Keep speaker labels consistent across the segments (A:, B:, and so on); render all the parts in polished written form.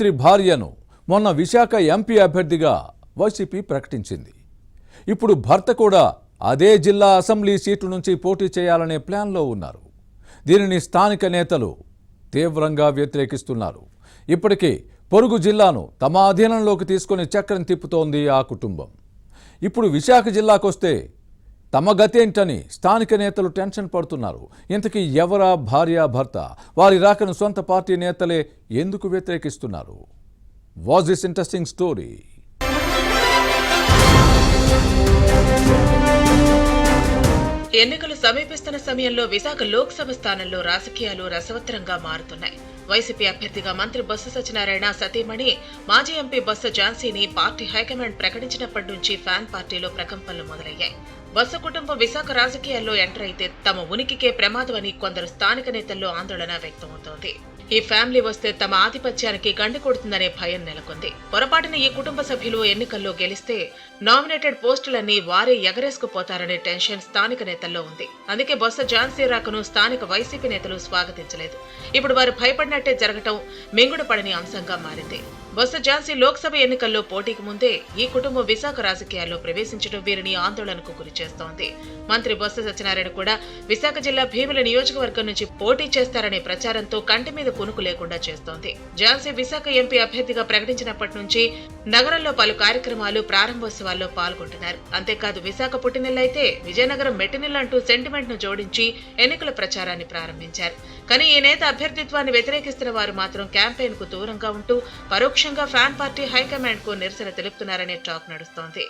A: మంత్రి భార్యను మొన్న విశాఖ ఎంపీ అభ్యర్థిగా వైసీపీ ప్రకటించింది. ఇప్పుడు భర్త కూడా అదే జిల్లా అసెంబ్లీ సీటు నుంచి పోటీ చేయాలనే ప్లాన్లో ఉన్నారు. దీనిని స్థానిక నేతలు తీవ్రంగా వ్యతిరేకిస్తున్నారు. ఇప్పటికే పొరుగు జిల్లాను తమ అధీనంలోకి తీసుకుని చక్రం తిప్పుతోంది ఆ కుటుంబం. ఇప్పుడు విశాఖ జిల్లాకొస్తే తమ గతేంటని స్థానిక నేతలు టెన్షన్ పడుతున్నారు. ఇంతకీ ఎవరా భార్య భర్త? వారి రాకను సొంత పార్టీ నేతలే ఎందుకు వ్యతిరేకిస్తున్నారు? Was this interesting story?
B: ఎన్నికలు సమీపిస్తున్న సమయంలో విశాఖ లోక్సభ స్థానంలో రాజకీయాలు రసవత్తరంగా మారుతున్నాయి. వైసీపీ అభ్యర్థిగా మంత్రి బొత్స సత్యనారాయణ సతీమణి మాజీ ఎంపీ బొత్స ఝాన్సీని పార్టీ హైకమాండ్ ప్రకటించినప్పటి నుంచి ఫ్యాన్ పార్టీలో ప్రకంపనలు మొదలయ్యాయి. బొత్స కుటుంబం విశాఖ రాజకీయాల్లో ఎంటర్ అయితే తమ ఉనికికే ప్రమాదమని కొందరు స్థానిక నేతల్లో ఆందోళన వ్యక్తమవుతోంది. ఈ ఫ్యామిలీ వస్తే తమ ఆధిపత్యానికి గండి కొడుతుందనే భయం నెలకొంది. పొరపాటున ఈ కుటుంబ సభ్యులు ఎన్నికల్లో గెలిస్తే నామినేటెడ్ పోస్టులన్నీ వారే ఎగరేసుకుపోతారనే టెన్షన్ స్థానిక నేతల్లో ఉంది. అందుకే బొత్స ఝాన్సీ రాకను స్థానిక వైసీపీ నేతలు స్వాగతించలేదు. ఇప్పుడు వారు భయపడినట్టే జరగటం మింగుడుపడని అంశంగా మారింది. బొత్స ఝాన్సీ లోక్సభ ఎన్నికల్లో పోటీకి ముందే ఈ కుటుంబం విశాఖ రాజకీయాల్లో ప్రవేశించడం వీరిని ఆందోళనకు గురిచేస్తోంది. మంత్రి బొత్స సత్యనారాయణ కూడా విశాఖ జిల్లా భీమిలి నియోజకవర్గం నుంచి పోటీ చేస్తారనే ప్రచారంతో కంటి మీద కునుకు లేకుండా చేస్తోంది. ఝాన్సీ విశాఖ ఎంపీ అభ్యర్థిగా ప్రకటించినప్పటి నుంచి నగరంలో పలు కార్యక్రమాలు ప్రారంభోత్సవాల్లో పాల్గొంటున్నారు. అంతేకాదు విశాఖ పుట్టినిల్లైతే విజయనగరం మెట్టినిల్లంటూ సెంటిమెంట్ ను జోడించి ఎన్నికల ప్రచారాన్ని ప్రారంభించారు. కానీ ఈ నేత అభ్యర్థిత్వాన్ని వ్యతిరేకిస్తున్న వారు మాత్రం క్యాంపెయిన్ కు దూరంగా ఉంటూ పరోక్షంగా ఫ్యాన్ పార్టీ హైకమాండ్ కు నిరసన తెలుపుతున్నారనే టాక్ నడుస్తోంది.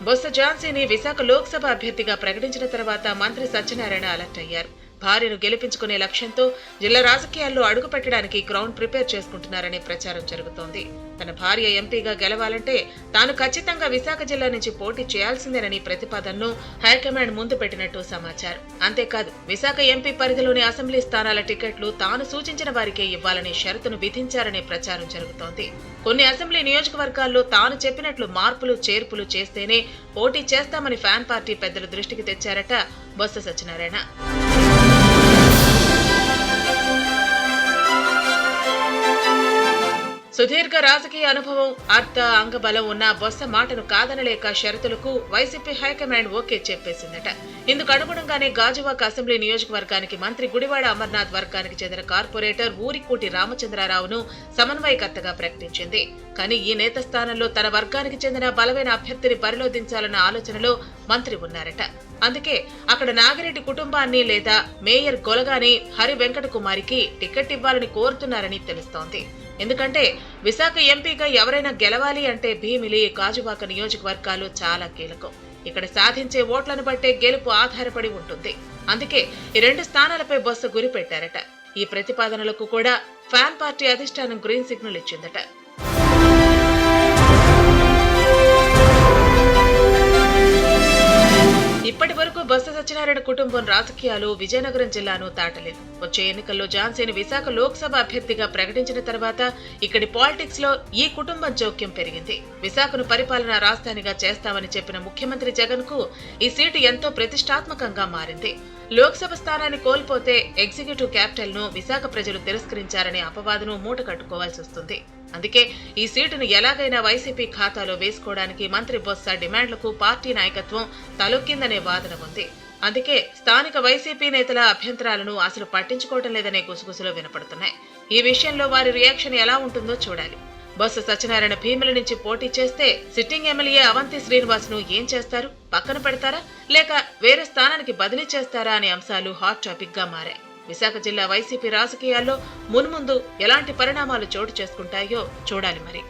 B: బొత్స ఝాన్సీని విశాఖ లోక్సభ అభ్యర్థిగా ప్రకటించిన తర్వాత మంత్రి సత్యనారాయణ అలర్ట్ అయ్యారు. భార్యను గెలిపించుకునే లక్ష్యంతో జిల్లా రాజకీయాల్లో అడుగు పెట్టడానికి గ్రౌండ్ ప్రిపేర్ చేసుకుంటున్నారనే ప్రచారం జరుగుతోంది. తన భార్య ఎంపీగా గెలవాలంటే తాను ఖచ్చితంగా విశాఖ జిల్లా నుంచి పోటీ చేయాల్సిందేనని ప్రతిపాదనను హైకమాండ్ ముందు పెట్టినట్టు సమాచారం. అంతేకాదు విశాఖ ఎంపీ పరిధిలోని అసెంబ్లీ స్థానాల టికెట్లు తాను సూచించిన వారికే ఇవ్వాలనే షరతును విధించారనే ప్రచారం జరుగుతోంది. కొన్ని అసెంబ్లీ నియోజకవర్గాల్లో తాను చెప్పినట్లు మార్పులు చేర్పులు చేస్తేనే పోటీ చేస్తామని ఫ్యాన్ పార్టీ పెద్దల దృష్టికి తెచ్చారట బొత్స సత్యనారాయణ. సుదీర్ఘ రాజకీయ అనుభవం, అర్థ అంగబలం ఉన్న బొత్స మాటను కాదనలేక షరతులకు వైసీపీ హైకమాండ్ ఓకే చెప్పేసిందట. ఇందుకు అనుగుణంగానే గాజువాక అసెంబ్లీ నియోజకవర్గానికి మంత్రి గుడివాడ అమర్నాథ్ వర్గానికి చెందిన కార్పొరేటర్ ఊరికోటి రామచంద్రరావును సమన్వయకర్తగా ప్రకటించింది. కానీ ఈ నేత స్థానంలో తన వర్గానికి చెందిన బలమైన అభ్యర్థిని బరిలో దించాలన్న ఆలోచనలో మంత్రి ఉన్నారట. అందుకే అక్కడ నాగిరెడ్డి కుటుంబాన్ని లేదా మేయర్ గొలగాని హరి వెంకట కుమారికి టికెట్ ఇవ్వాలని కోరుతున్నారని తెలుస్తోంది. ఎందుకంటే విశాఖ ఎంపీగా ఎవరైనా గెలవాలి అంటే భీమిలి, గాజువాక నియోజకవర్గాలు చాలా కీలకం. ఇక్కడ సాధించే ఓట్లను బట్టే గెలుపు ఆధారపడి ఉంటుంది. అందుకే ఈ రెండు స్థానాలపై బొత్స గురి పెట్టారట. ఈ ప్రతిపాదనలకు కూడా ఫ్యాన్ పార్టీ అధిష్టానం గ్రీన్ సిగ్నల్ ఇచ్చిందట. ఇప్పటి వరకు బొత్స సత్యనారాయణ కుటుంబం రాజకీయాలు విజయనగరం జిల్లాను దాటలేదు. వచ్చే ఎన్నికల్లో ఝాన్సీని విశాఖ లోక్సభ అభ్యర్థిగా ప్రకటించిన తర్వాత ఇక్కడి పాలిటిక్స్ లో ఈ కుటుంబం జోక్యం పెరిగింది. విశాఖను పరిపాలనా రాజధానిగా చేస్తామని చెప్పిన ముఖ్యమంత్రి జగన్ కు ఈ సీటు ఎంతో ప్రతిష్టాత్మకంగా మారింది. లోక్సభ స్థానాన్ని కోల్పోతే ఎగ్జిక్యూటివ్ క్యాపిటల్ ను విశాఖ ప్రజలు తిరస్కరించారనే అపవాదును మూట కట్టుకోవాల్సి వస్తుంది. అందుకే ఈ సీటును ఎలాగైనా వైసీపీ ఖాతాలో వేసుకోవడానికి మంత్రి బొత్స డిమాండ్లకు పార్టీ నాయకత్వం తలొక్కిందనే వాదన ఉంది. అందుకే స్థానిక వైసీపీ నేతల అభ్యంతరాలను అసలు పట్టించుకోవడం లేదనే గుసగుసలు వినపడుతున్నాయి. ఈ విషయంలో వారి రియాక్షన్ ఎలా ఉంటుందో చూడాలి. బొత్స సత్యనారాయణ భీమిలి నుంచి పోటీ చేస్తే సిట్టింగ్ ఎమ్మెల్యే అవంతి శ్రీనివాస్ ను ఏం చేస్తారు? పక్కన పెడతారా లేక వేరే స్థానానికి బదిలీ చేస్తారా అనే అంశాలు హాట్ టాపిక్ గా మారాయి. విశాఖ జిల్లా వైసీపీ రాజకీయాల్లో మున్ముందు ఎలాంటి పరిణామాలు చోటు చేసుకుంటాయో చూడాలి మరి.